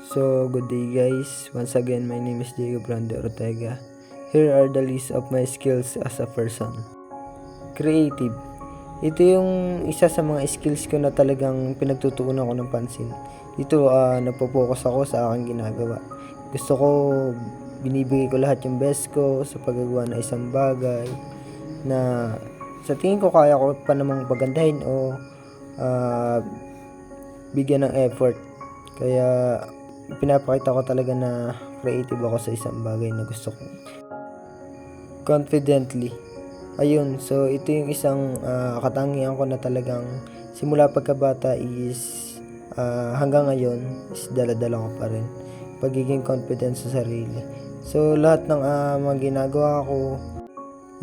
So, good day guys. Once again, my name is Diego Brando Ortega. Here are the list of my skills as a person. Creative. Ito yung isa sa mga skills ko na talagang pinagtutuunan ko ng pansin. Dito, nagpo-focus ako sa aking ginagawa. Gusto ko, binibigay ko lahat yung best ko sa paggagawa ng isang bagay na sa tingin ko kaya ko pa namang pagandahin o bigyan ng effort. Kaya pinapakita ko talaga na creative ako sa isang bagay na gusto ko. Confidently. Ayun, so ito yung isang katangian ko na talagang simula pagkabata is hanggang ngayon is dala-dala ko pa rin. Pagiging confident sa sarili. So lahat ng mga ginagawa ko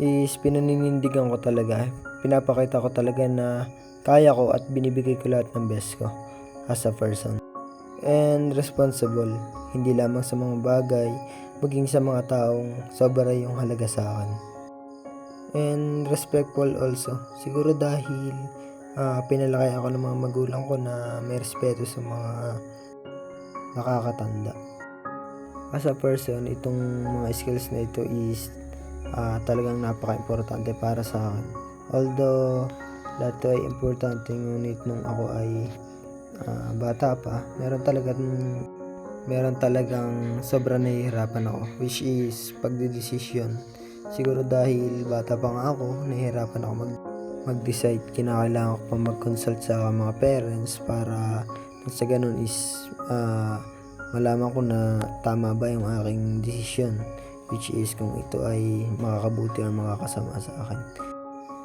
is pinaninindigan ko talaga. Pinapakita ko talaga na kaya ko at binibigay ko lahat ng best ko as a person. And responsible, hindi lamang sa mga bagay, maging sa mga taong sobra yung halaga sa akin. And respectful also, siguro dahil pinalaki ako ng mga magulang ko na may respeto sa mga nakakatanda. As a person, itong mga skills na ito is talagang napaka-importante para sa akin. Although lahat ito ay importante, ngunit nung ako ay bata pa, meron talagang sobrang nahihirapan ako, which is pagdedesisyon. Siguro dahil bata pa nga ako, nahihirapan ako mag-decide. Kinakailangan ko pa mag-consult sa mga parents para sa ganun is malaman ko na tama ba yung aking desisyon, which is kung ito ay makakabuti o makakasama sa akin.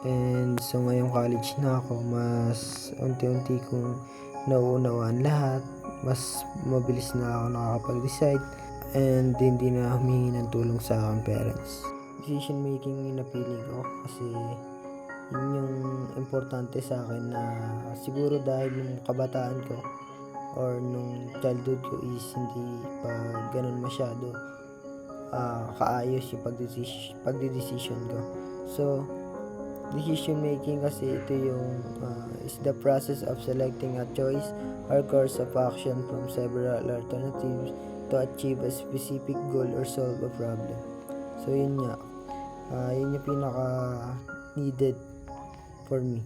And so ngayong college na ako, mas unti-unti kong nauunawaan lahat, mas mabilis na ako nakakapag-decide, and hindi na humingi ng tulong sa aking parents. Decision making yung napili ko kasi yun yung importante sa akin, na siguro dahil nung kabataan ko or nung childhood ko is hindi pa ganun masyado kaayos yung pagdedesisyon ko. So decision making kasi ito yung is the process of selecting a choice or course of action from several alternatives to achieve a specific goal or solve a problem. So yun nga, yun yung pinaka needed for me.